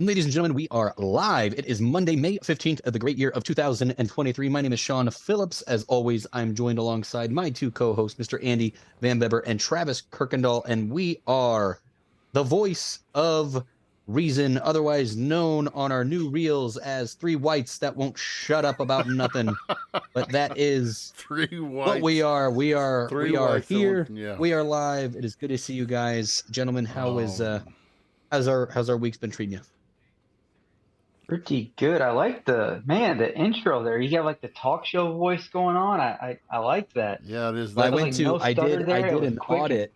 Ladies and gentlemen, we are live. It is Monday, May 15th of the great year of 2023. My name is Sean Phillips. As always, I'm joined alongside my two co-hosts, Mr. Andy Van Beber and Travis Kirkendall, and we are the voice of reason, otherwise known on our new reels as three whites that won't shut up about nothing. But that is three whites. What we are. We are here. Yeah. We are live. It is good to see you guys, gentlemen. How's our week's been treating you? Pretty good. I like the intro there. You got like the talk show voice going on. I like that. Yeah, it is. Well, I did an audit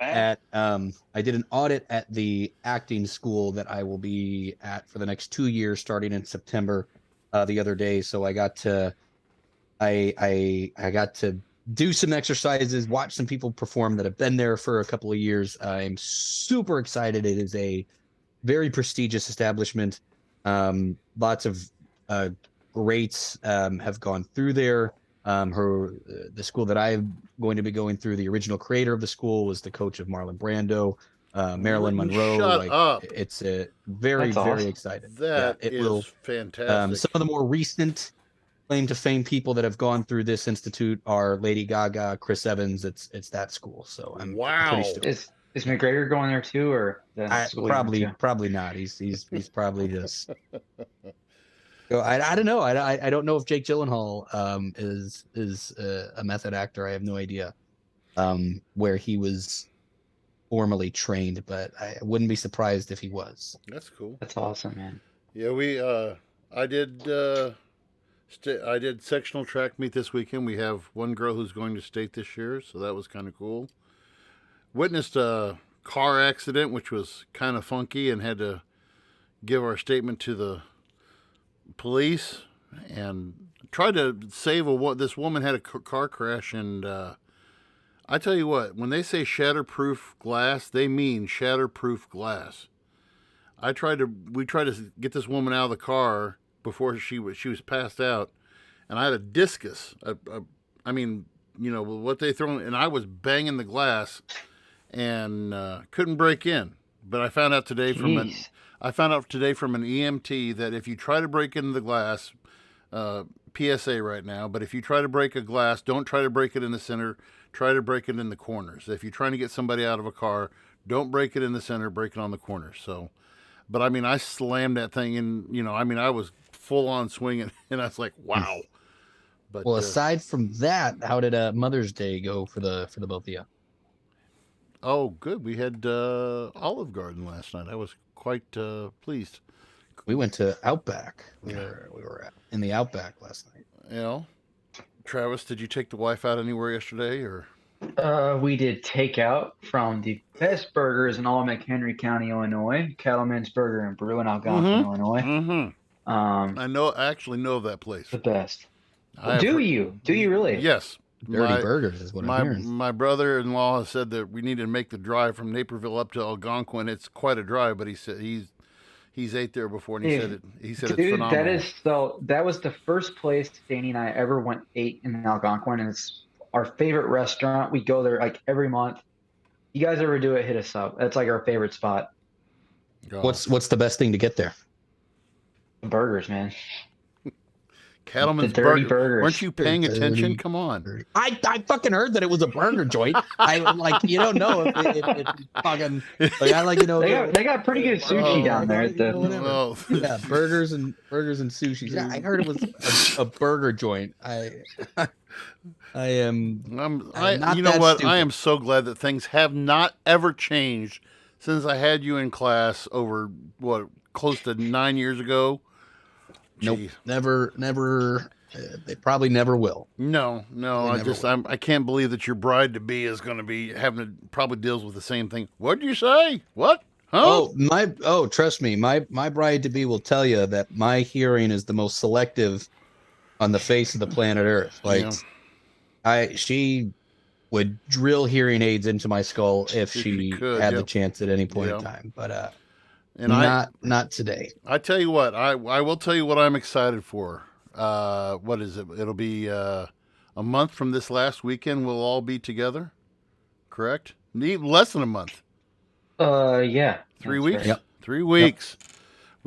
at the acting school that I will be at for the next 2 years, starting in September. The other day, so I got to do some exercises, watch some people perform that have been there for a couple of years. I'm super excited. It is a very prestigious establishment. Lots of greats have gone through there. The school that I'm going to be going through, the original creator of the school was the coach of Marlon Brando, Marilyn Monroe. Shut up. It's a very excited. That is fantastic. Some of the more recent claim to fame people that have gone through this institute are Lady Gaga, Chris Evans. It's that school. So I'm pretty stoked. Is McGregor going there too, or probably not? He's probably just. I don't know. I don't know if Jake Gyllenhaal is a method actor. I have no idea where he was formally trained, but I wouldn't be surprised if he was. That's cool. That's awesome, man. Yeah, I did sectional track meet this weekend. We have one girl who's going to state this year, so that was kind of cool. Witnessed a car accident, which was kind of funky, and had to give our statement to the police and tried to save this woman had a car crash. And I tell you what, when they say shatterproof glass, they mean shatterproof glass. We tried to get this woman out of the car before she was passed out, and I had a discus. What they throw, and I was banging the glass. And couldn't break in, but I found out today from an EMT that if you try to break into the glass, PSA right now. But if you try to break a glass, don't try to break it in the center. Try to break it in the corners. If you're trying to get somebody out of a car, don't break it in the center. Break it on the corners. So, but I mean, I slammed that thing, and I was full on swinging, and I was like, wow. But well, aside from that, how did Mother's Day go for the both of you? Oh, good. We had Olive Garden last night. I was quite pleased. We went to Outback. We were in the Outback last night. Yeah. Travis, did you take the wife out anywhere yesterday, or? We did takeout from the best burgers in all of McHenry County, Illinois, Cattleman's Burger and Brew in Algonquin, Illinois. Mm-hmm. I actually know of that place. The best. Do you really? Yes. Dirty burgers is what I'm hearing. My brother-in-law has said that we need to make the drive from Naperville up to Algonquin. It's quite a drive, but he said he's ate there before, and he said it's phenomenal. That was the first place Danny and I ever ate in Algonquin, and it's our favorite restaurant. We go there like every month. You guys ever do it? Hit us up. That's like our favorite spot. What's the best thing to get there? The burgers, man. Cattleman's burgers. Weren't you paying attention? Come on. I fucking heard that it was a burger joint. I like, you don't know if fucking they got pretty good sushi down there at the yeah, burgers and sushi. Yeah, I heard it was a burger joint. I am I am so glad that things have not ever changed since I had you in class over close to 9 years ago. Nope, never. They probably never will. No. I can't believe that your bride to be is going to be having to probably deals with the same thing. What did you say? What? Huh? Trust me, my bride to be will tell you that my hearing is the most selective on the face of the planet Earth. She would drill hearing aids into my skull if she had the chance at any point in time, but not today. I tell you what, I will tell you what I'm excited for. What is it? It'll be a month from this last weekend. We'll all be together. Correct? Less than a month. Yeah. 3 weeks. Right. Yep. 3 weeks. Yep.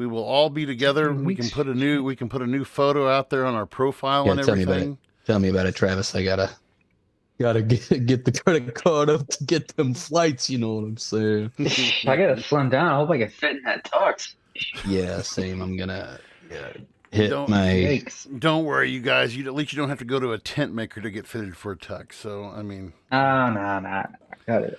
We will all be together. We can put a new photo out there on our profile and everything. Tell me about it, Travis. I gotta get the credit card up to get them flights. You know what I'm saying? I gotta slim down. I hope I can fit in that tux. Yeah, same. I'm gonna hit Don't- my. Yikes. Don't worry, you guys. At least you don't have to go to a tent maker to get fitted for a tux. So I mean, No. Got it.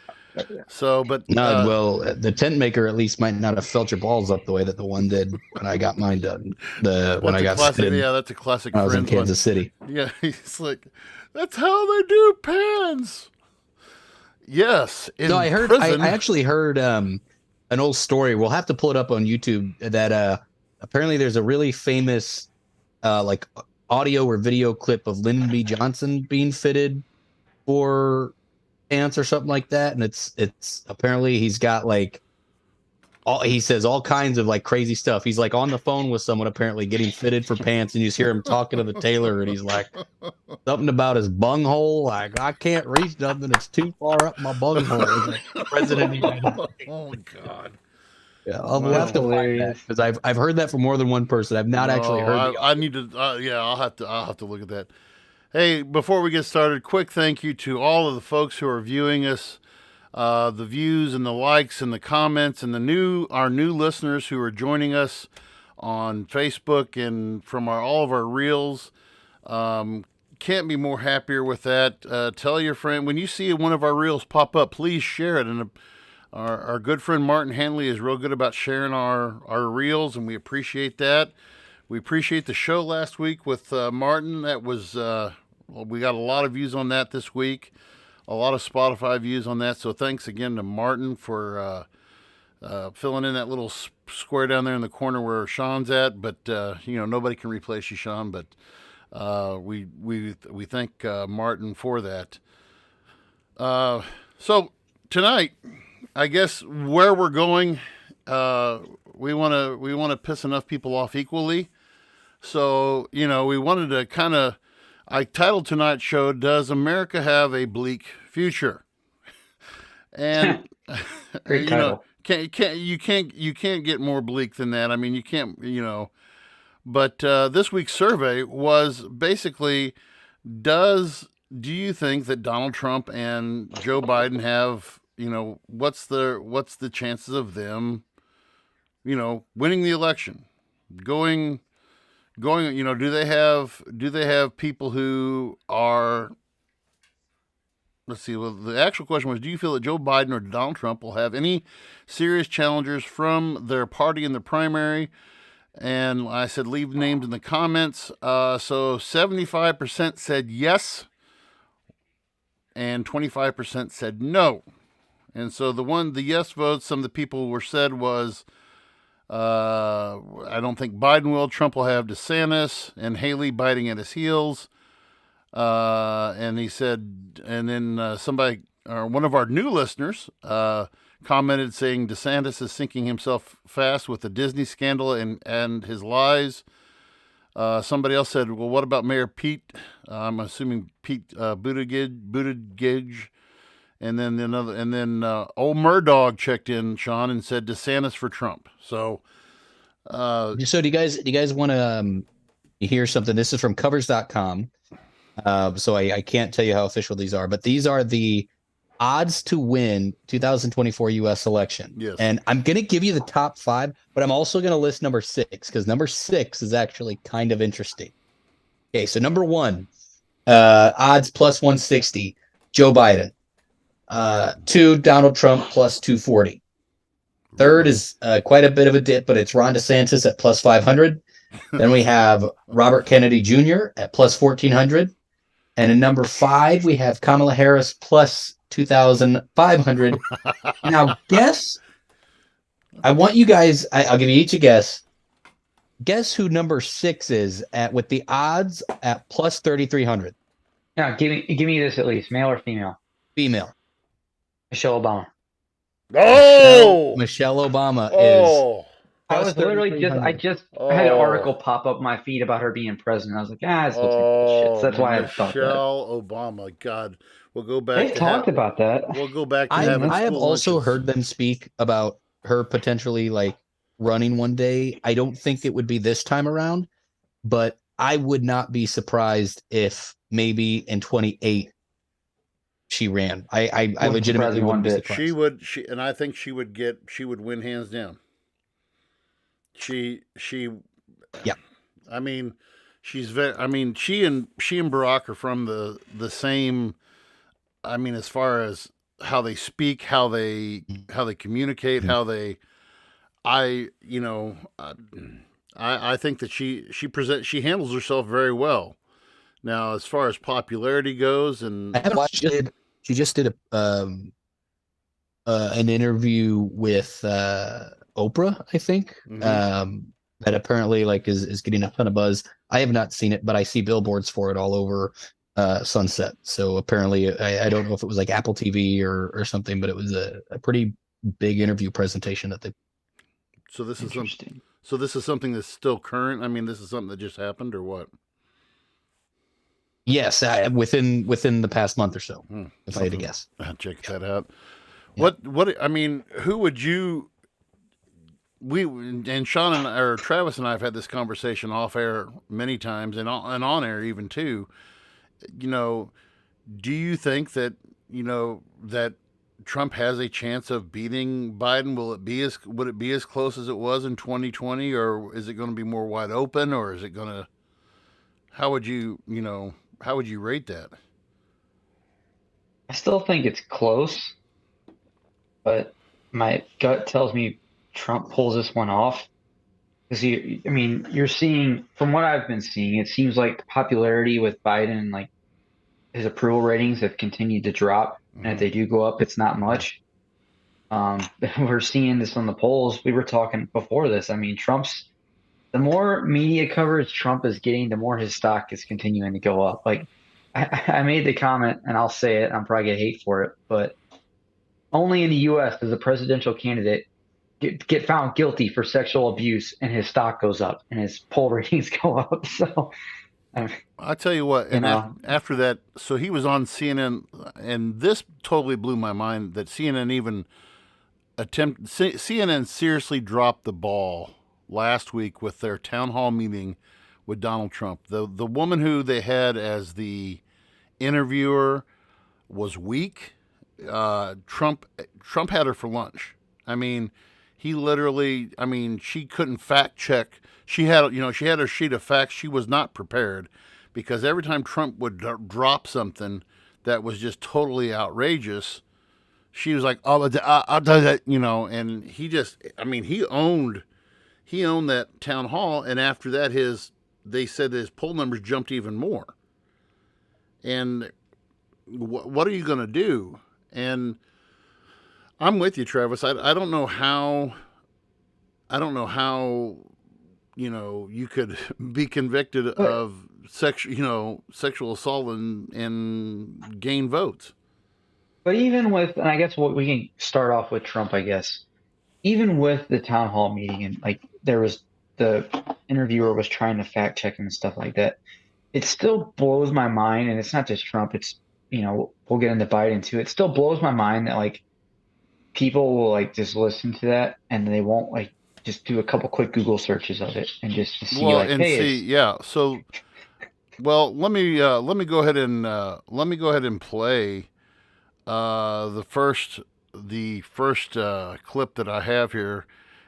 so but No, well, the tent maker at least might not have felt your balls up the way that the one did when I got mine done. When I got fitted, that's a classic. when I was in Friends one. Kansas City. Yeah, he's like, that's how they do pans. Yes. No, I heard. I actually heard an old story. We'll have to pull it up on YouTube. That apparently there's a really famous like audio or video clip of Lyndon B. Johnson being fitted for pants or something like that, and it's apparently he's got like he says all kinds of like crazy stuff. He's like on the phone with someone apparently getting fitted for pants, and you just hear him talking to the tailor, and he's like something about his bunghole. Like, I can't reach nothing; it's too far up my bunghole. Like, President of the United States. Oh God. Yeah, I'll have to find that because I've heard that from more than one person. I've not actually heard. I need to. Yeah, I'll have to look at that. Hey, before we get started, quick thank you to all of the folks who are viewing us. The views and the likes and the comments and our new listeners who are joining us on Facebook and from all of our reels. Can't be more happier with that. Tell your friend when you see one of our reels pop up, please share it. And our good friend Martin Hanley is real good about sharing our reels, and we appreciate that. We appreciate the show last week with Martin. That was we got a lot of views on that this week. A lot of Spotify views on that. So thanks again to Martin for filling in that little square down there in the corner where Sean's at. But nobody can replace you, Sean. But we thank Martin for that. So tonight, I guess where we're going, we want to piss enough people off equally. So we wanted to kind of. I titled tonight's show, "Does America Have a Bleak Future?" And Great title. You can't get more bleak than that. I mean, you can't, But this week's survey was basically, do you think that Donald Trump and Joe Biden have, what's the chances of them, winning the election, going, do they have people who are, let's see, well, the actual question was, do you feel that Joe Biden or Donald Trump will have any serious challengers from their party in the primary? And I said, leave names in the comments. So 75% said yes, and 25% said no. And so the yes votes, some of the people were said was, I don't think Biden will. Trump will have DeSantis and Haley biting at his heels. And he said, and then somebody, or one of our new listeners, commented saying DeSantis is sinking himself fast with the Disney scandal and his lies. Somebody else said, well, what about Mayor Pete? I'm assuming Pete Buttigieg. And then old Murdog checked in, Sean, and said DeSantis for Trump. So do you guys want to hear something? This is from covers.com. So I can't tell you how official these are, but these are the odds to win 2024 U.S. election. Yes. And I'm going to give you the top 5, but I'm also going to list number 6 because number 6 is actually kind of interesting. Okay, so number 1, odds plus 160, Joe Biden. 2, Donald Trump plus 240. Third is quite a bit of a dip, but it's Ron DeSantis at plus 500. Then we have Robert Kennedy Jr. at plus 1,400. And in number 5, we have Kamala Harris plus 2,500. Now, guess. I want you guys. I'll give you each a guess. Guess who number 6 is with the odds at plus 3,300. Yeah, give me this at least, male or female. Female. Michelle Obama. Oh, Michelle Obama is. I was literally I had an article pop up my feed about her being president. I was like, this looks like bullshit. So that's why I thought that. Michelle Obama. God, we'll go back. They talked about that. We'll go back to I have also lunches. heard them speak about her potentially like running one day. I don't think it would be this time around, but I would not be surprised if maybe in 28 she ran. I Wouldn't surprise legitimately me one wouldn't be bit. surprised. And I think she would win hands down. She, Yeah. I mean, she's very. I mean, she and Barack are from the same. I mean, as far as how they speak, how they communicate, how they. I you know, I think that she handles herself very well. Now, as far as popularity goes, and I haven't watched it. She just did an interview with Oprah, I think. That apparently like is getting a ton of buzz. I have not seen it, but I see billboards for it all over Sunset. So apparently, I don't know if it was like Apple TV or something, but it was a pretty big interview presentation that they. so this is Interesting. so this is something that's still current. I mean, this is something that just happened, or what? Yes, within the past month or so, if I had to guess. Check that out. Yeah. What I mean, who would you? We and Sean and or Travis and I have had this conversation off air many times, and on air even too. You know, do you think that that Trump has a chance of beating Biden? Would it be as close as it was in 2020, or is it going to be more wide open, or is it going to? How would you rate that? I still think it's close, but my gut tells me Trump pulls this one off. Because I mean, you're seeing from what I've been seeing, it seems like the popularity with Biden, like his approval ratings have continued to drop. And if they do go up, it's not much. We're seeing this on the polls. We were talking before this. I mean, the more media coverage Trump is getting, the more his stock is continuing to go up. Like I made the comment, and I'll say it. I'm probably gonna hate for it, but only in the U.S. does a presidential candidate get found guilty for sexual abuse, and his stock goes up, and his poll ratings go up. So, I tell you what, and after that, so he was on CNN, and this totally blew my mind that CNN seriously dropped the ball last week with their town hall meeting with Donald Trump. The woman who they had as the interviewer was weak. Trump had her for lunch. I mean, he literally. I mean, she couldn't fact check. She had her sheet of facts. She was not prepared because every time Trump would drop something that was just totally outrageous, she was like, "Oh, I'll do that," And he just. I mean, he owned that town hall, and after that, they said his poll numbers jumped even more. And what are you going to do? And I'm with you, Travis. I don't know how. You could be convicted of sexual assault and gain votes. but even with, and I guess what we can start off with Trump, I guess, even with the town hall meeting, and like there was the interviewer was trying to fact check him and stuff like that. It still blows my mind, and it's not just Trump. It's we'll get into Biden too. It still blows my mind that like people will like just listen to that and they won't like just do a couple quick Google searches of it and just to see yeah. So, well, let me go ahead and play the first clip that I have here,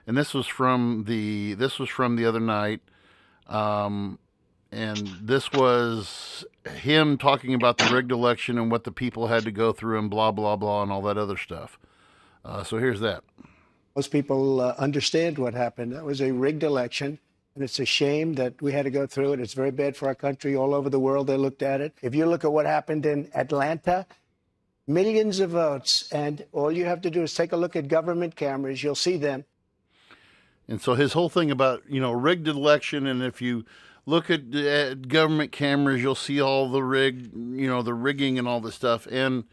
and this was from the other night. And this was him talking about the rigged election and what the people had to go through and blah, blah, blah, and all that other stuff. So here's that. Most people understand what happened. That was a rigged election, and it's a shame that we had to go through it. It's very bad for our country. All over the world, they looked at it. If you look at what happened in Atlanta, millions of votes, and all you have to do is take a look at government cameras. You'll see them. And so his whole thing about, rigged election, and if you look at government cameras, you'll see all the the rigging and all this stuff. And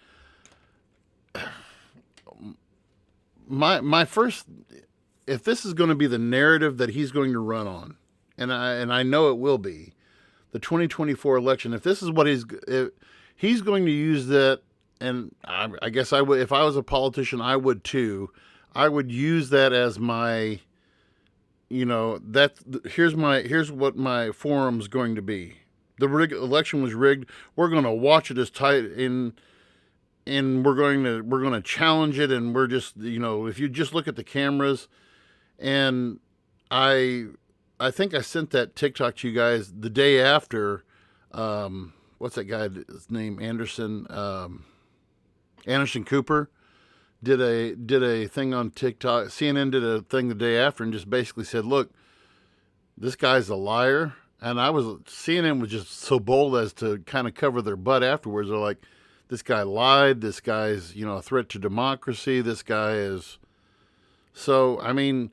my first, if this is going to be the narrative that he's going to run on, and I know it will be, the 2024 election, if this is what he's going to use that, and I guess I would, if I was a politician, I would too. I would use that as my you know, here's what my forum's going to be. The election was rigged. We're going to watch it as tight and we're going to challenge it, and we're just, you know, if you just look at the cameras. And I think I sent that TikTok to you guys the day after. What's that guy's name? Anderson Cooper did a thing on TikTok. CNN did a thing the day after and just basically said, "Look, this guy's a liar." And CNN was just so bold as to kind of cover their butt afterwards. They're like, "This guy lied. This guy's, you know, a threat to democracy. This guy is." So I mean,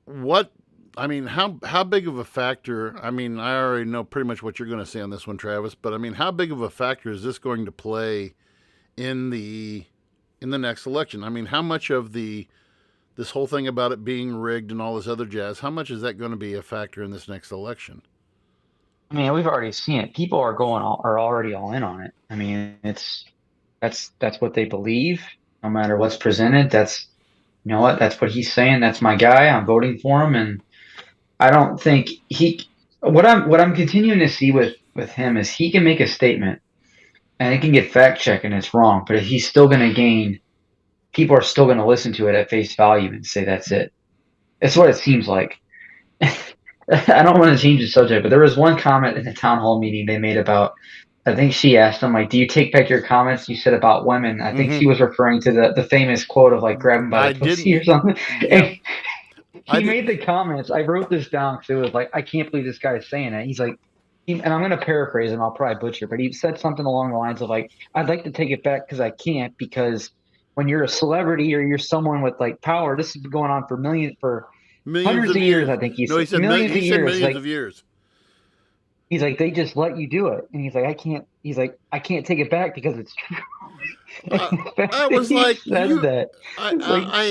how big of a factor? I mean, I already know pretty much what you're going to say on this one, Travis. But I mean, how big of a factor is this going to play in the next election? I mean, how much of this whole thing about it being rigged and all this other jazz, how much is that going to be a factor in this next election? I mean, we've already seen it. People are already all in on it. I mean, that's what they believe. No matter what's presented, you know what? That's what he's saying. That's my guy. I'm voting for him, and I don't think what I'm continuing to see with him is he can make a statement and it can get fact checked and it's wrong, but he's still going to gain. People are still going to listen to it at face value and say that's it. It's what it seems like. I don't want to change the subject, but there was one comment in the town hall meeting they made about. I think she asked him, like, "Do you take back your comments you said about women?" I think she was referring to the famous quote of like grab him by the pussy or something. Yeah. He made the comments. I wrote this down because it was like, I can't believe this guy is saying it. He's like, and I'm going to paraphrase him. I'll probably butcher, but he said something along the lines of like, "I'd like to take it back because I can't, because when you're a celebrity or you're someone with like power, this has been going on for hundreds of years." I think he said millions of years. He's like, they just let you do it, and he's like, I can't take it back because it's true. I was like,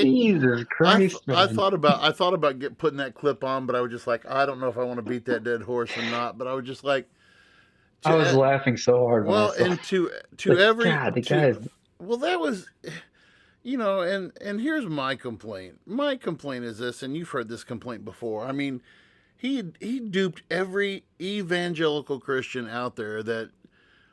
Jesus Christ! I thought about putting that clip on, but I was just like, I don't know if I want to beat that dead horse or not. But I was just like, I was laughing so hard. Well, and to like, every God, the guys. Well, that was, you know, and here's my complaint. My complaint is this, and you've heard this complaint before. I mean, he duped every evangelical Christian out there that,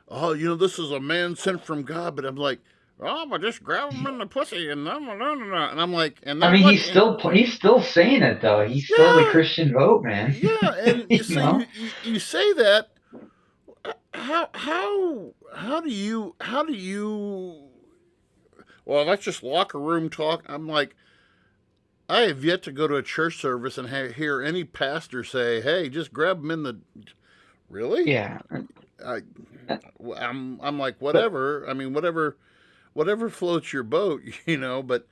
oh, you know, this is a man sent from God. But I'm like, oh, but just grab him in the pussy and I'm like, and I mean, he's still saying it though. He's still the Christian vote, man. Yeah, and you say that. How do you? Well, that's just locker room talk. I'm like, I have yet to go to a church service and hear any pastor say, "Hey, just grab him in the." Really? Yeah. I'm like, whatever. I mean, whatever floats your boat, you know. But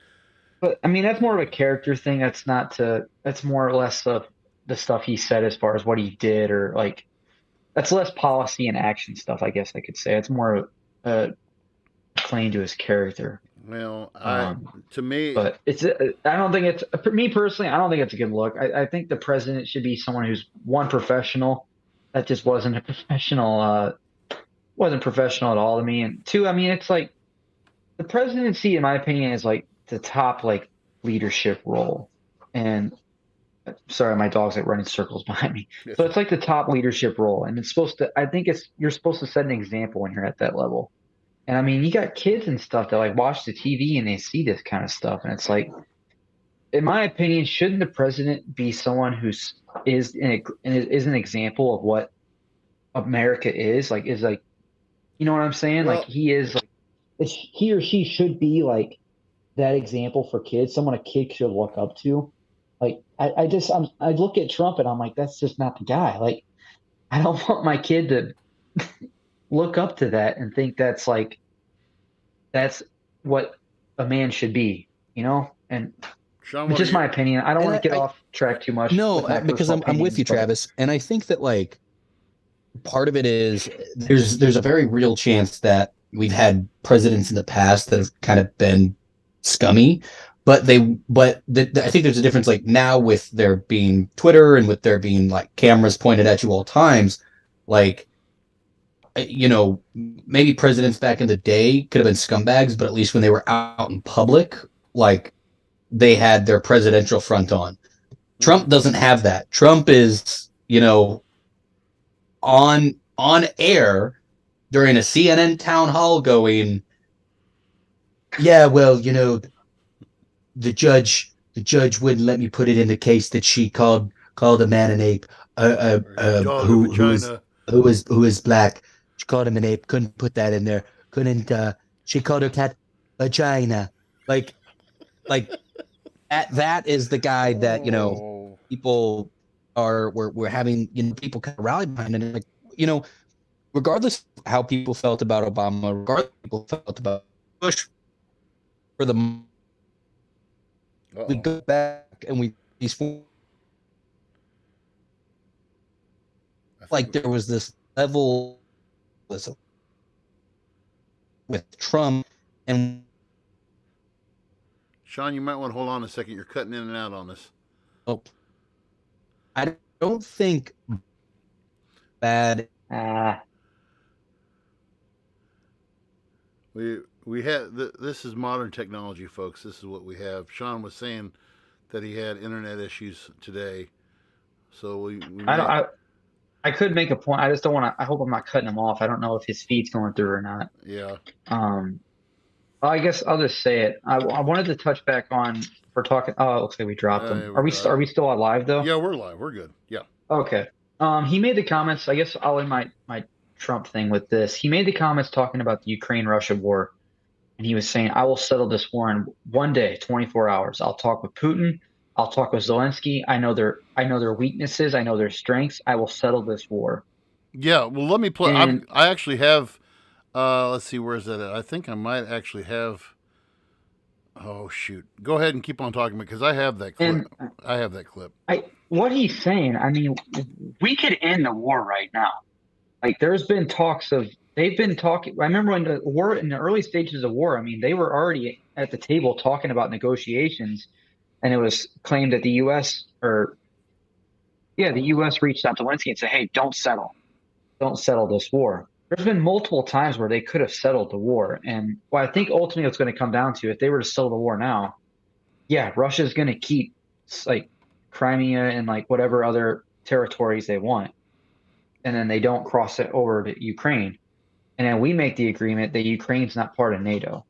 I mean, that's more of a character thing. That's more or less of the stuff he said as far as what he did, or like, that's less policy and action stuff, I guess I could say. It's more a claim to his character. Well, to me, but I don't think it's, for me personally, I don't think it's a good look. I think the president should be someone who's, one, professional. That just wasn't a professional, wasn't professional at all to me. And two, I mean, it's like the presidency, in my opinion, is like the top like leadership role. And sorry, my dog's like running circles behind me. Yes. So it's like the top leadership role, and it's supposed to. I think you're supposed to set an example when you're at that level. And I mean, you got kids and stuff that like watch the TV and they see this kind of stuff, and it's like, in my opinion, shouldn't the president be someone is an example of what America is like? Is like, you know what I'm saying? Well, like he is, like, he or she should be like that example for kids, someone a kid should look up to. Like I look at Trump and I'm like, that's just not the guy. Like, I don't want my kid to look up to that and think that's what a man should be, you know? And Sean, it's just my opinion. I don't want to get off track too much. No, because I'm with you, Travis. And I think that like part of it is there's a very real chance that we've had presidents in the past that have kind of been scummy, but I think there's a difference like now with there being Twitter and with there being like cameras pointed at you all times, like, you know, maybe presidents back in the day could have been scumbags, but at least when they were out in public, like they had their presidential front on. Trump doesn't have that. Trump is, on air during a CNN town hall going, yeah, well, the judge wouldn't let me put it in the case that she called a man an ape, Dog a vagina. who is black. She called him an ape. Couldn't put that in there. Couldn't. She called her cat vagina. Like that is the guy that Oh. people we're having people kind of rally behind, and like regardless of how people felt about Obama, regardless of how people felt about Bush, for the we go back and like there was this level with Trump, and Sean, you might want to hold on a second. You're cutting in and out on us. I don't think bad. We had this is modern technology, folks. This is what we have. Sean was saying that he had internet issues today, so we I could make a point. I just don't want to. I hope I'm not cutting him off. I don't know if his feed's going through or not. Yeah. Well, I guess I'll just say it. I wanted to touch back on for talking. Oh, it looks like we dropped him. Are we still alive though? Yeah, we're live. We're good. Yeah. Okay. He made the comments. I guess I'll end my Trump thing with this. He made the comments talking about the Ukraine-Russia war, and he was saying, "I will settle this war in one day, 24 hours. I'll talk with Putin. I'll talk with Zelensky. I know their weaknesses. I know their strengths. I will settle this war." Yeah. Well, let me play. I actually have. Let's see. Where's that at? I think I might actually have. Oh shoot! Go ahead and keep on talking because I have that clip. I have that clip. What he's saying. I mean, we could end the war right now. Like there's been talks of. They've been talking. I remember when the war in the early stages of war. I mean, they were already at the table talking about negotiations, and it was claimed that the U.S. reached out to Zelensky and said, "Hey, don't settle this war." There's been multiple times where they could have settled the war. And what I think ultimately it's going to come down to, if they were to settle the war now, yeah, Russia's going to keep like Crimea and like whatever other territories they want. And then they don't cross it over to Ukraine. And then we make the agreement that Ukraine's not part of NATO.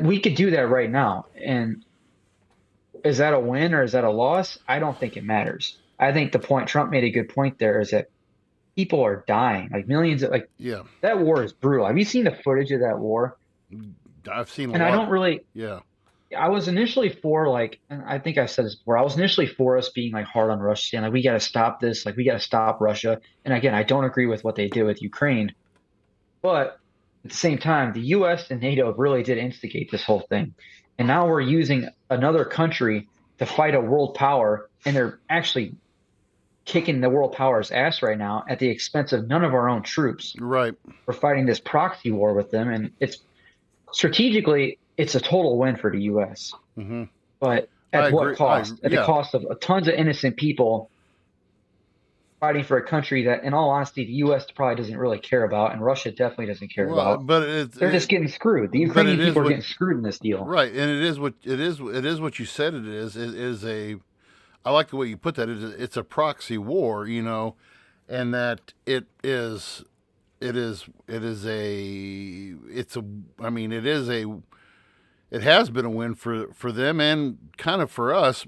We could do that right now. And is that a win or is that a loss? I don't think it matters. I think the point Trump made a good point there is that people are dying, like millions of that war is brutal. Have you seen the footage of that war? I've seen and lot. I don't really I was initially for and I think I said this before, I was initially for us being like hard on Russia, saying like we got to stop this, like we got to stop Russia. And again, I don't agree with what they did with Ukraine, but at the same time, the US and NATO really did instigate this whole thing. And now we're using another country to fight a world power, and they're actually kicking the world power's ass right now at the expense of none of our own troops. Right. We're fighting this proxy war with them, and it's strategically it's a total win for the U.S. Mm-hmm. But at what cost? At the cost of tons of innocent people fighting for a country that, in all honesty, the U.S. probably doesn't really care about, and Russia definitely doesn't care about. But they're just getting screwed. The Ukrainian people are getting screwed in this deal. Right, and it is what you said it is. It is a. I like the way you put that. It's a proxy war, and that it is. It has been a win for them and kind of for us.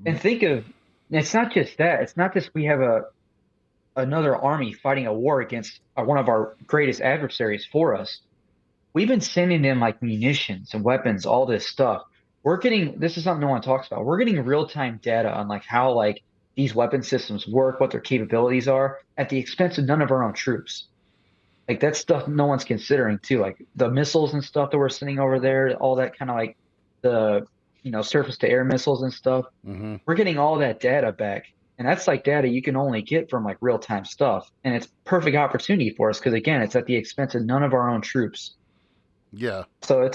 And it's not just that. It's not just we have another army fighting a war against one of our greatest adversaries for us. We've been sending them like munitions and weapons, all this stuff. This is something no one talks about. We're getting real-time data on like how like these weapon systems work, what their capabilities are, at the expense of none of our own troops. Like that's stuff no one's considering too. Like the missiles and stuff that we're sending over there, all that kind of like the surface to air missiles and stuff. Mm-hmm. We're getting all that data back. And that's like data you can only get from like real-time stuff. And it's perfect opportunity for us because again, it's at the expense of none of our own troops. Yeah. So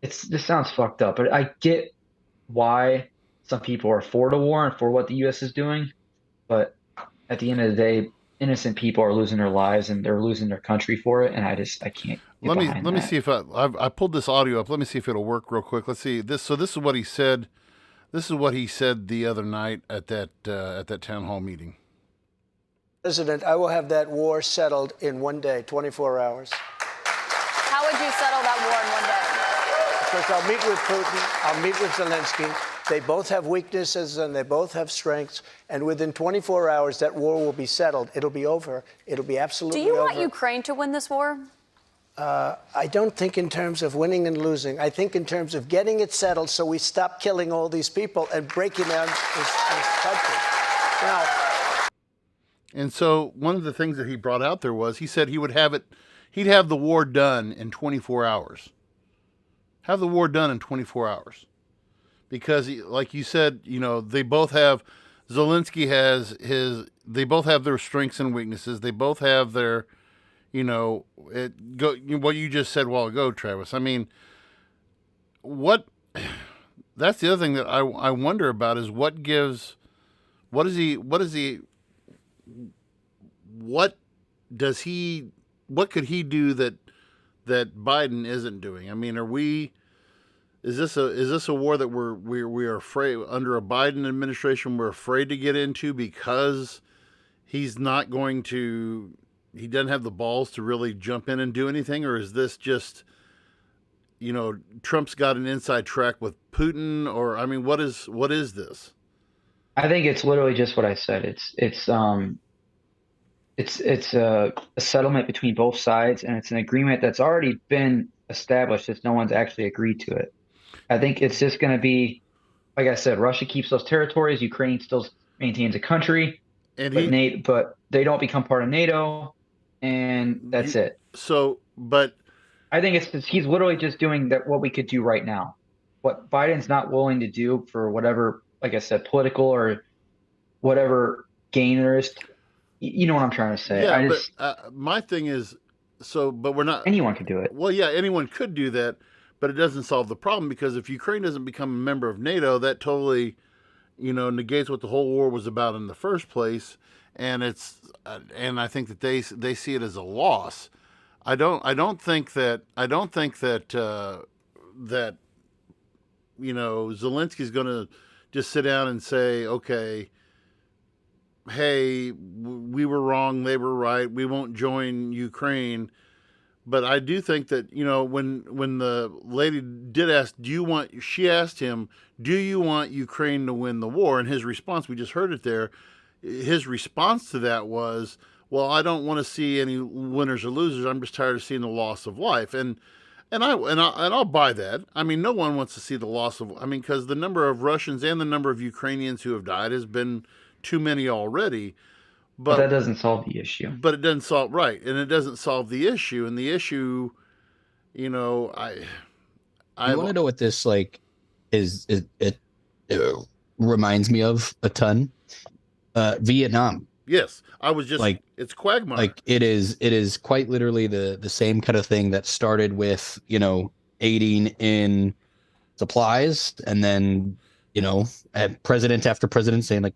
this sounds fucked up, but I get why some people are for the war and for what the U.S. is doing. But at the end of the day, innocent people are losing their lives and they're losing their country for it, and I can't get behind Let me that. see if I pulled this audio up. Let me see if it'll work real quick. Let's see this. So this is what he said. This is what he said the other night at that town hall meeting. President, I will have that war settled in 1 day, 24 hours. How would you settle that war in 1 day? Because I'll meet with Putin, I'll meet with Zelensky. They both have weaknesses and they both have strengths. And within 24 hours, that war will be settled. It'll be over. It'll be absolutely over. Do you want Ukraine to win this war? I don't think in terms of winning and losing. I think in terms of getting it settled so we stop killing all these people and breaking down this country. Now, and so one of the things that he brought out there was he said he'd have the war done in 24 hours. Have the war done in 24 hours. Because, like you said, they both have, Zelensky has they both have their strengths and weaknesses. They both have their, what you just said a while ago, Travis. I mean, that's the other thing that I wonder about is what does he, what could he do that Biden isn't doing? I mean, is this a war that we are afraid under a Biden administration we're afraid to get into because he doesn't have the balls to really jump in and do anything, or is this just Trump's got an inside track with Putin, or I mean what is this? I think it's literally just what I said. It's a settlement between both sides, and it's an agreement that's already been established. Just no one's actually agreed to it. I think it's just going to be, like I said, Russia keeps those territories. Ukraine still maintains a country, but they don't become part of NATO, and that's it. So, but I think he's literally just doing what we could do right now. What Biden's not willing to do for whatever, like I said, political or whatever gain there is. You know what I'm trying to say. Yeah, but my thing is, but we're not. Anyone could do it. Well, yeah, anyone could do that. But it doesn't solve the problem because if Ukraine doesn't become a member of NATO, that totally, negates what the whole war was about in the first place, and I think that they see it as a loss. I don't think that Zelensky's going to just sit down and say, okay, hey, we were wrong, they were right, we won't join Ukraine. But I do think that, when the lady did ask, she asked him, do you want Ukraine to win the war? And his response, we just heard it there, his response to that was, well, I don't want to see any winners or losers. I'm just tired of seeing the loss of life. And I'll buy that. I mean, no one wants to see the loss of, because the number of Russians and the number of Ukrainians who have died has been too many already. But that doesn't solve the issue. But it doesn't solve and it doesn't solve the issue. And the issue, I want to know what this is. It reminds me of a ton. Vietnam. Yes, I was just it's quagmire. It is quite literally the same kind of thing that started with aiding in supplies, and then president after president saying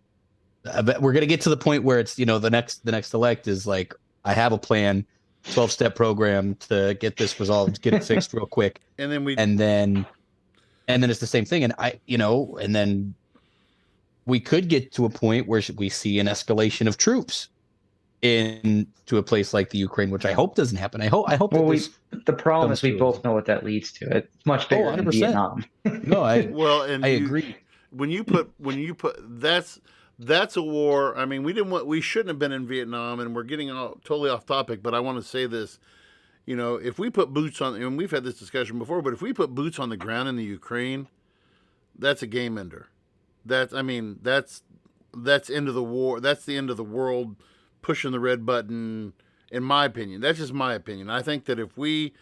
we're going to get to the point where it's, the next elect is like, I have a plan, 12-step program to get this resolved, get it fixed real quick. And then it's the same thing. And and then we could get to a point where we see an escalation of troops into a place like the Ukraine, which I hope doesn't happen. I hope the problem is we both know what that leads to. It's much bigger than Vietnam. No, I agree. When you put that's a war. I mean, we shouldn't have been in Vietnam, and we're getting totally off topic, but I want to say this. If we put boots on, and we've had this discussion before, but if we put boots on the ground in the Ukraine, that's a game ender. That's end of the war. That's the end of the world, pushing the red button, in my opinion. That's just my opinion. I think that if we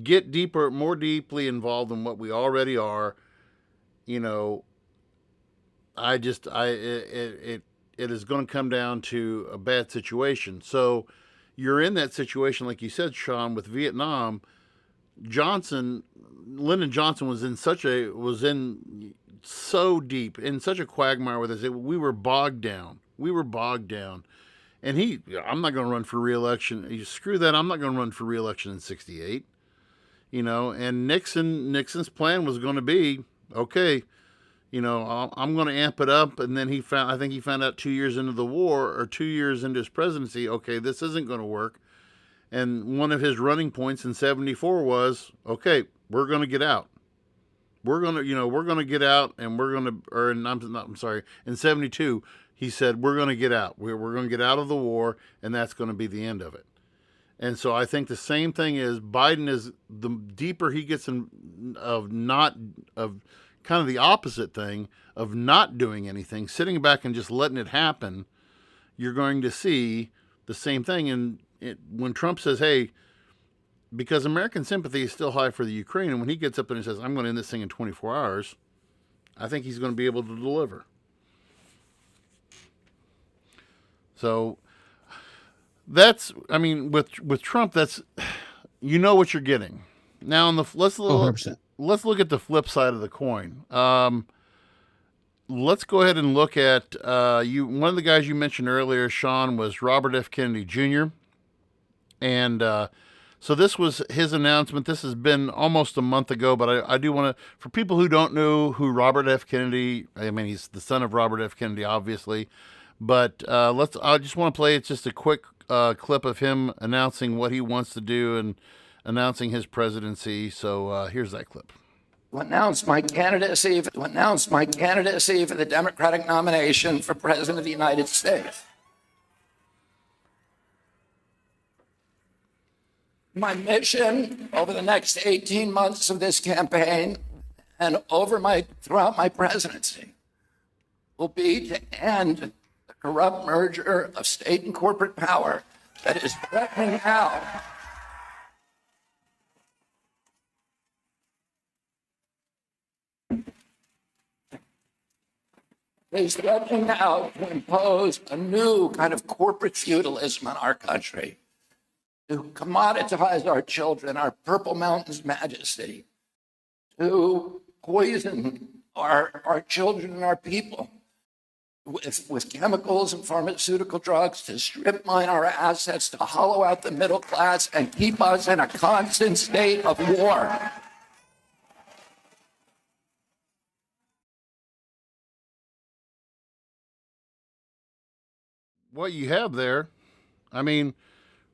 get more deeply involved in what we already are, it is going to come down to a bad situation. So you're in that situation, like you said, Sean, with Vietnam. Lyndon Johnson was in so deep, in such a quagmire with us. We were bogged down. And I'm not going to run for re-election. Screw that. I'm not going to run for re-election in 68. And Nixon's plan was going to be, okay, I'm going to amp it up. And then I think he found out 2 years into the war, or 2 years into his presidency, okay, this isn't going to work. And one of his running points in 74 was, okay, we're going to get out. We're going to get out, and we're going to, or I'm sorry, in 72, he said, we're going to get out. We're going to get out of the war, and that's going to be the end of it. And so I think the same thing is Biden is, the deeper he gets of kind of the opposite thing of not doing anything, sitting back and just letting it happen, you're going to see the same thing. And when Trump says, hey, because American sympathy is still high for the Ukraine, and when he gets up there and says, I'm going to end this thing in 24 hours, I think he's going to be able to deliver. So that's, I mean, with Trump, that's, what you're getting. Now, let's look at the flip side of the coin. Let's go ahead and look at one of the guys you mentioned earlier, Sean, was Robert F. Kennedy Jr. And so this was his announcement. This has been almost a month ago, but I do want to, for people who don't know who Robert F. Kennedy, I mean, he's the son of Robert F. Kennedy, obviously. But I just want to play, it's just a quick clip of him announcing what he wants to do and announcing his presidency. So here's that clip. To announce my candidacy for the Democratic nomination for President of the United States. My mission over the next 18 months of this campaign and throughout my presidency will be to end the corrupt merger of state and corporate power that is threatening now to impose a new kind of corporate feudalism on our country, to commoditize our children, our Purple Mountain's majesty, to poison our children and our people with chemicals and pharmaceutical drugs, to strip mine our assets, to hollow out the middle class, and keep us in a constant state of war. What you have there, I mean,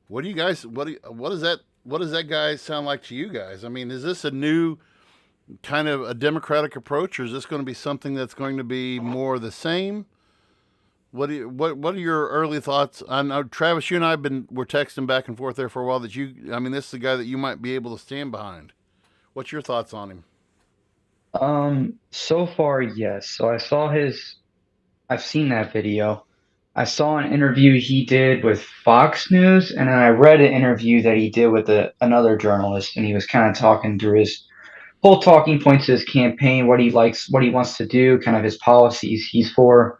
what does that guy sound like to you guys? I mean, is this a new kind of a democratic approach, or is this going to be something that's going to be more the same? What are your early thoughts? I know, Travis, you and I we're texting back and forth there for a while. This is the guy that you might be able to stand behind. What's your thoughts on him? So far, yes. So I've seen that video. I saw an interview he did with Fox News, and then I read an interview that he did with another journalist, and he was kind of talking through his whole talking points of his campaign, what he likes, what he wants to do, kind of his policies he's for.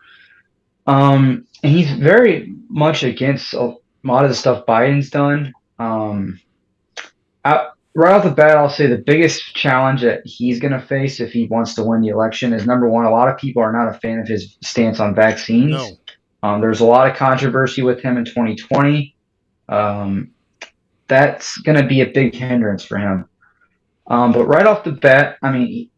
And he's very much against a lot of the stuff Biden's done. Right off the bat, I'll say the biggest challenge that he's going to face if he wants to win the election is, number one, a lot of people are not a fan of his stance on vaccines. No. There's a lot of controversy with him in 2020. That's going to be a big hindrance for him. But right off the bat, I mean,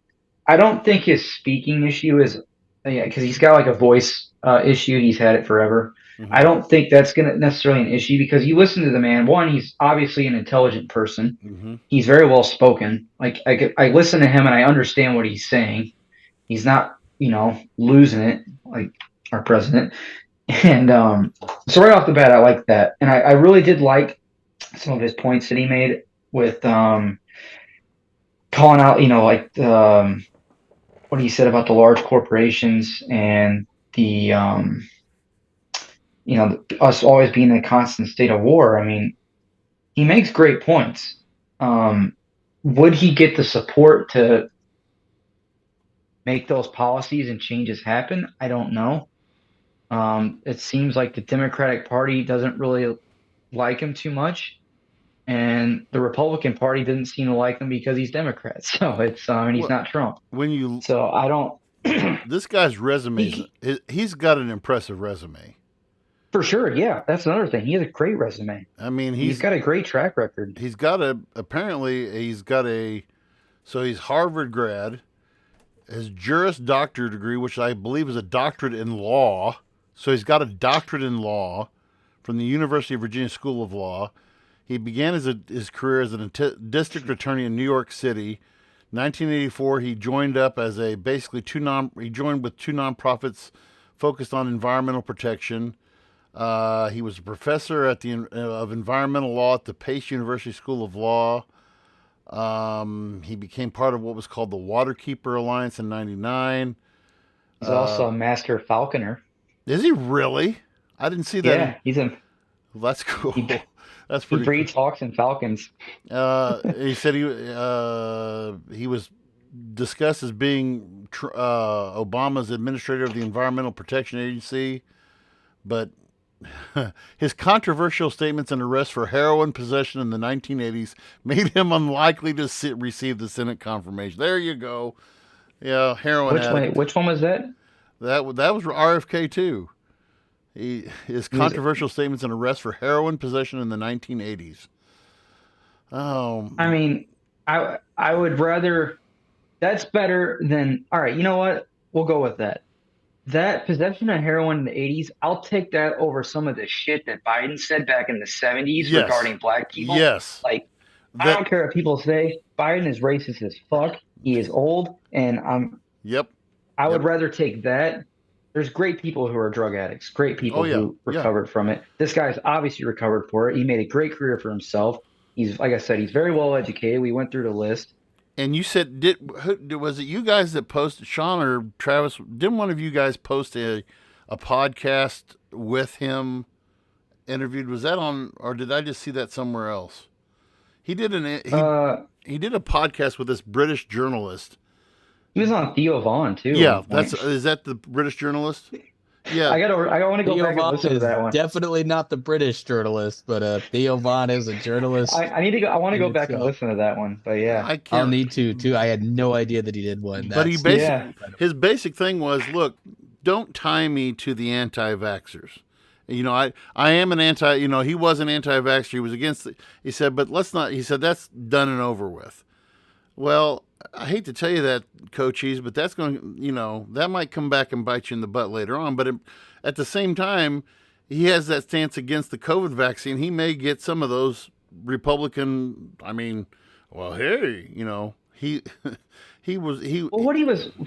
I don't think his speaking issue is, because he's got like a voice issue. He's had it forever. Mm-hmm. I don't think that's going to necessarily an issue, because you listen to the man. One, he's obviously an intelligent person. Mm-hmm. He's very well spoken. Like I listen to him and I understand what he's saying. He's not, losing it like our president. And so right off the bat, I like that. And I really did like some of his points that he made with calling out, what he said about the large corporations and the, us always being in a constant state of war. I mean, he makes great points. Would he get the support to make those policies and changes happen? I don't know. It seems like the Democratic Party doesn't really like him too much, and the Republican Party didn't seem to like him because he's Democrat. So it's he's not Trump. So I don't. This guy's resume, he's got an impressive resume. For sure, yeah. That's another thing. He has a great resume. I mean, He's got a great track record. he's got a so he's Harvard grad, his Juris Doctor degree, which I believe is a doctorate in law. So he's got a doctorate in law from the University of Virginia School of Law. He began his career as a district attorney in New York City. 1984, he joined up as he joined with two nonprofits focused on environmental protection. He was a professor of environmental law at the Pace University School of Law. He became part of what was called the Waterkeeper Alliance in '99. He's also a master falconer. Is he really? I didn't see that. Yeah, he's a. Well, that's cool. That's He pretty breeds hawks and falcons. He said he was discussed as being Obama's administrator of the Environmental Protection Agency, but his controversial statements and arrests for heroin possession in the 1980s made him unlikely to receive the Senate confirmation. There you go. Yeah, heroin addict. Which one was that? That was RFK too. His controversial statements and arrests for heroin possession in the 1980s. Oh, I mean, I would rather. That's better than. All right, you know what? We'll go with that. That possession of heroin in the 80s, I'll take that over some of the shit that Biden said back in the 70s regarding black people. Yes. Like, I don't care what people say. Biden is racist as fuck. He is old, and I would rather take that. There's great people who are drug addicts, great people who recovered from it. This guy's obviously recovered for it. He made a great career for himself. He's, like I said, he's very well educated. We went through the list. And you said, was it you guys that posted, Sean or Travis, didn't one of you guys post a podcast with him interviewed? Was that on, or did I just see that somewhere else? He did he did a podcast with this British journalist. He was on Theo Vaughn too. Yeah, is that the British journalist? Yeah, I want to go back and listen to that one. Definitely not the British journalist, but Theo Vaughn is a journalist. I need to go. I want to go back and listen to that one. But yeah, I'll need to too. I had no idea that he did one. But his basic thing was, look, don't tie me to the anti-vaxxers. You know, I am an anti. You know, he was an anti-vaxxer. He was against. He said, but let's not. He said that's done and over with. Well, I hate to tell you that, Coachies, but that's going, that might come back and bite you in the butt later on. But at the same time, he has that stance against the COVID vaccine. He may get some of those Republican, he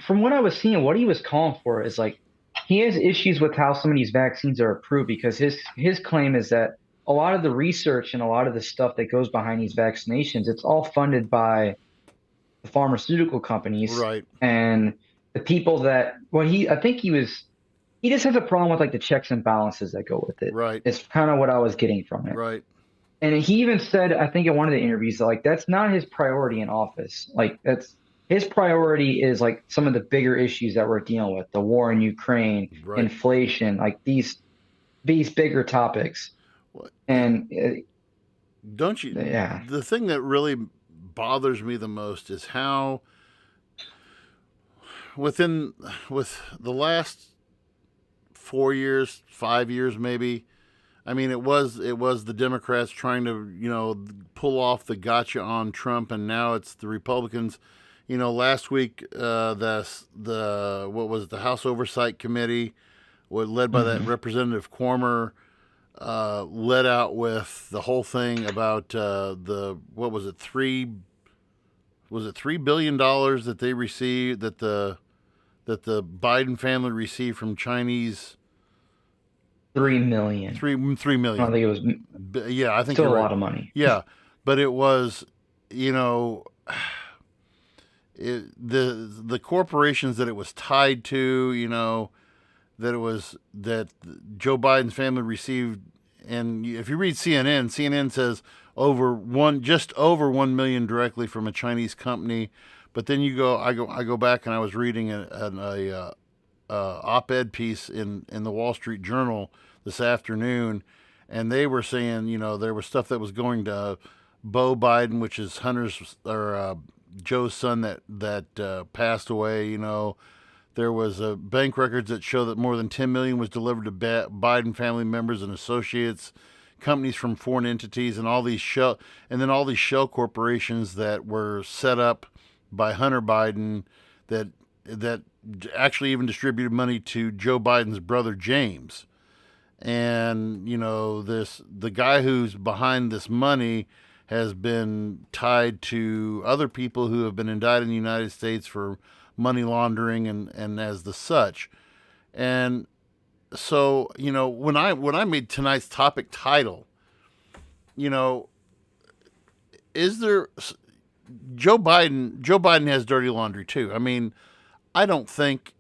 from what I was seeing, what he was calling for is like, he has issues with how some of these vaccines are approved because his claim is that a lot of the research and a lot of the stuff that goes behind these vaccinations, it's all funded by the pharmaceutical companies, right? And the people that, he just has a problem with like the checks and balances that go with it, right? It's kind of what I was getting from it, right? And he even said, I think in one of the interviews, like that's not his priority in office. Like that's his priority is like some of the bigger issues that we're dealing with, the war in Ukraine, right. Inflation, like these bigger topics. What? And don't you? Yeah. The thing that really bothers me the most is how with the last 4 years, 5 years maybe, it was the Democrats trying to pull off the gotcha on Trump, and now it's the Republicans. Last week the House Oversight Committee led by that Representative Cormer led out with the whole thing about $3 billion that they received, that the Biden family received from Chinese. 3 million. 3 million. I don't think it was. Yeah, I think still you're a right. lot of money. Yeah, but it was, the corporations that it was tied to, that Joe Biden's family received, and if you read CNN says just over 1 million directly from a Chinese company, but then I go back and I was reading a op-ed piece in the Wall Street Journal this afternoon, and they were saying there was stuff that was going to Beau Biden, which is Joe's son that passed away, There was bank records that show that more than 10 million was delivered to Biden family members and associates, companies from foreign entities, and all these shell corporations that were set up by Hunter Biden that actually even distributed money to Joe Biden's brother James. And the guy who's behind this money has been tied to other people who have been indicted in the United States for money laundering and as the such. And so, when I made tonight's topic title, is there Joe Biden has dirty laundry too. I mean, I don't think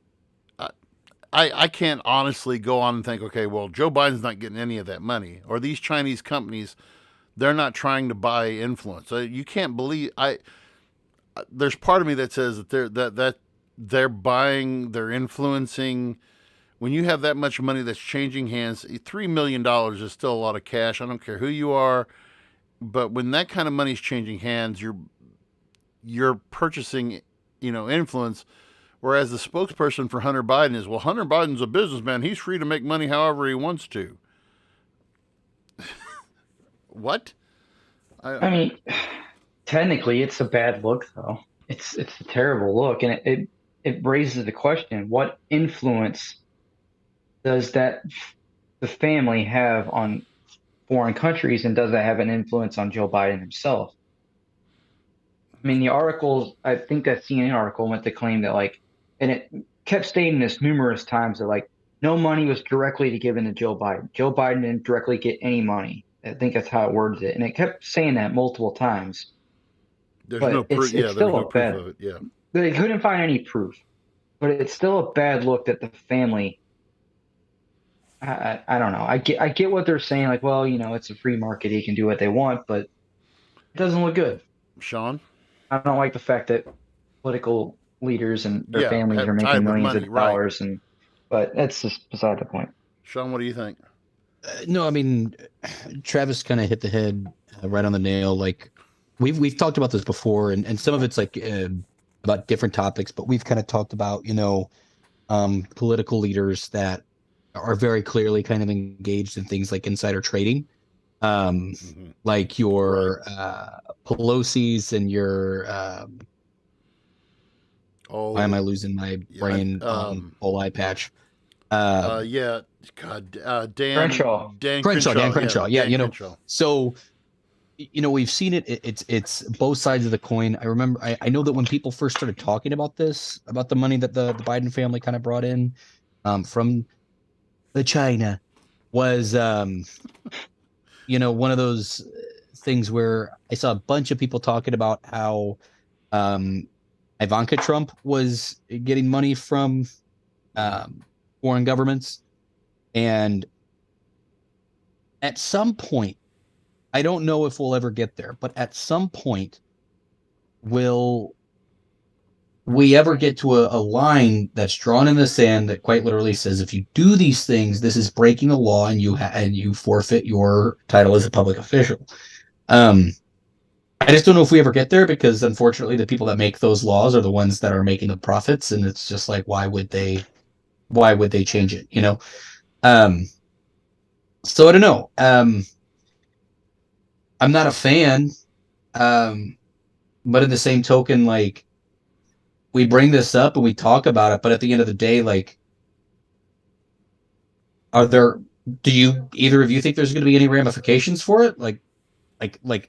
I can't honestly go on and think, okay, well, Joe Biden's not getting any of that money, or these Chinese companies, they're not trying to buy influence. You can't believe there's part of me that says that they're buying, they're influencing. When you have that much money that's changing hands, $3 million is still a lot of cash. I don't care who you are, but when that kind of money is changing hands, you're purchasing, influence. Whereas the spokesperson for Hunter Biden is, well, Hunter Biden's a businessman. He's free to make money however he wants to. What? I mean, technically, it's a bad look, though. It's a terrible look, and it raises the question: what influence does the family have on foreign countries, and does that have an influence on Joe Biden himself? I mean, the articles, I think that CNN article went to claim that, and it kept stating this numerous times, that no money was directly given to Joe Biden. Joe Biden didn't directly get any money. I think that's how it worded it, and it kept saying that multiple times. There's no proof. Yeah, there's no proof of it. Yeah, they couldn't find any proof, but it's still a bad look that the family. I don't know. I get what they're saying. Well, it's a free market. He can do what they want, but it doesn't look good. Sean, I don't like the fact that political leaders and their families are making millions of dollars, but that's just beside the point. Sean, what do you think? No, I mean, Travis kind of hit the head right on the nail. We've talked about this before, and some of it's about different topics, but we've kind of talked about political leaders that are very clearly kind of engaged in things like insider trading, like your Pelosi's and your why am I losing my brain? Whole eye patch. Yeah, God, Dan Crenshaw. Dan Crenshaw. Yeah, Crenshaw. So, we've seen it. It's both sides of the coin. I remember, I know that when people first started talking about this, about the money that the Biden family kind of brought in from the China, was one of those things where I saw a bunch of people talking about how Ivanka Trump was getting money from foreign governments. And at some point, I don't know if we'll ever get there, but at some point, will we ever get to a line that's drawn in the sand that quite literally says, if you do these things, this is breaking the law, and you forfeit your title as a public official. I just don't know if we ever get there, because unfortunately, the people that make those laws are the ones that are making the profits, and it's just why would they change it? So I don't know. I'm not a fan, but in the same token, we bring this up and we talk about it, but at the end of the day, do either of you think there's going to be any ramifications for it? Like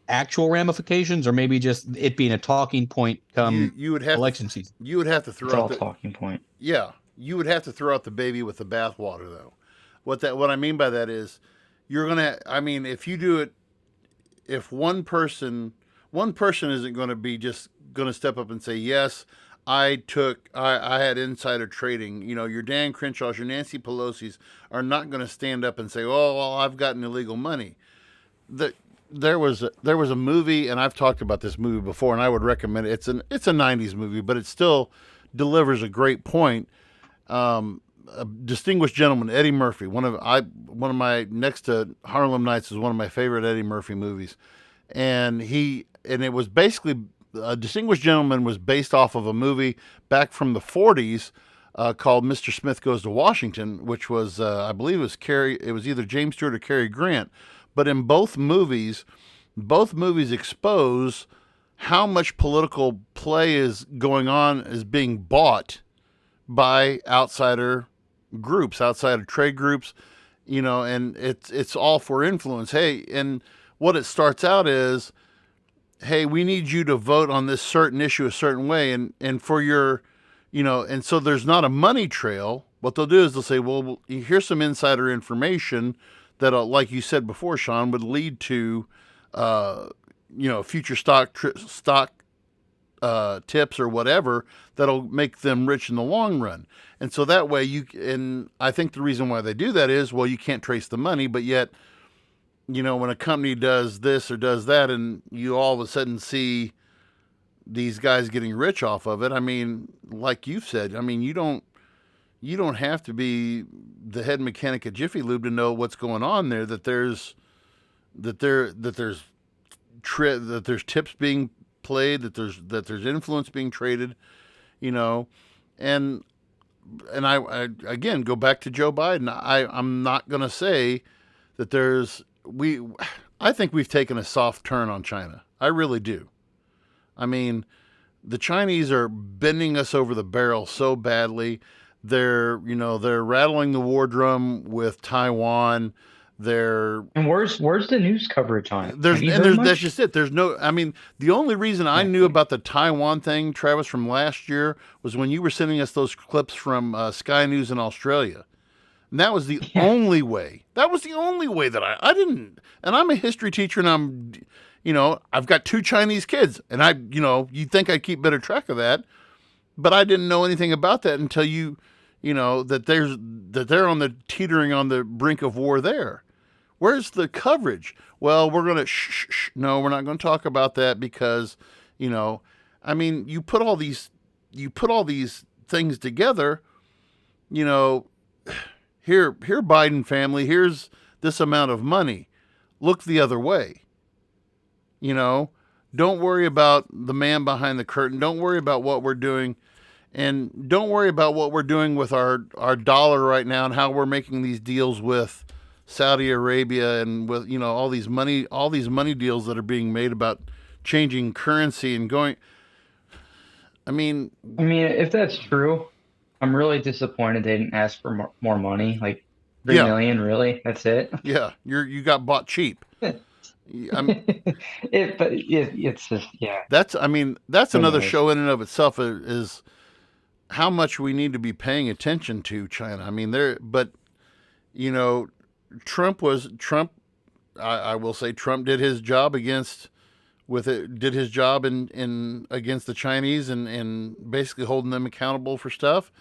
actual ramifications, or maybe just it being a talking point come election season? You would have to throw out the talking point. Yeah, you would have to throw out the baby with the bathwater, though. What I mean by that is, you're gonna. I mean, if you do it, if one person isn't going to be just going to step up and say, yes, I had insider trading. Your Dan Crenshaw's, your Nancy Pelosi's are not going to stand up and say, oh, well, I've gotten illegal money. There was a movie, and I've talked about this movie before, and I would recommend it. It's a 90s movie, but it still delivers a great point. A distinguished gentleman, Eddie Murphy. One of my, next to Harlem Nights, is one of my favorite Eddie Murphy movies, and it was basically, A Distinguished Gentleman was based off of a movie back from the 40s called Mr. Smith Goes to Washington, which was, I believe it was either James Stewart or Cary Grant. But in both movies expose how much political play is going on, is being bought by outsider groups, outsider trade groups, and it's all for influence. Hey, and what it starts out is, hey, we need you to vote on this certain issue a certain way, and for your, and so there's not a money trail. What they'll do is they'll say, well, here's some insider information that, like you said before, Sean, would lead to, future stock tips or whatever that'll make them rich in the long run. And so that way and I think the reason why they do that is, well, you can't trace the money, but yet, when a company does this or does that, and you all of a sudden see these guys getting rich off of it. I mean, like you've said, I mean, you don't have to be the head mechanic at Jiffy Lube to know what's going on there, that there's tips being played, that there's influence being traded, and I again go back to Joe Biden. I'm not going to say that I think we've taken a soft turn on China. I really do. I mean, the Chinese are bending us over the barrel so badly. They're rattling the war drum with Taiwan. And where's the news coverage on it? That's just it. There's no. I mean, the only reason I knew about the Taiwan thing, Travis, from last year was when you were sending us those clips from Sky News in Australia. And that was the only way. That was the only way that I didn't. And I'm a history teacher, and I've got 2 Chinese kids, and you'd think I'd keep better track of that, but I didn't know anything about that until that they're teetering on the brink of war there. Where's the coverage? Well, we're going to no, we're not going to talk about that because, I mean, you put all these things together, here, Biden family, here's this amount of money. Look the other way. Don't worry about the man behind the curtain. Don't worry about what we're doing. And don't worry about what we're doing with our dollar right now and how we're making these deals with Saudi Arabia and with, all these money deals that are being made about changing currency and going. I mean, if that's true, I'm really disappointed they didn't ask for more money, like $3 million. Really, that's it. Yeah, you got bought cheap. It's just That's another show in and of itself is how much we need to be paying attention to China. I mean, Trump. I will say Trump did his job against the Chinese and basically holding them accountable for stuff.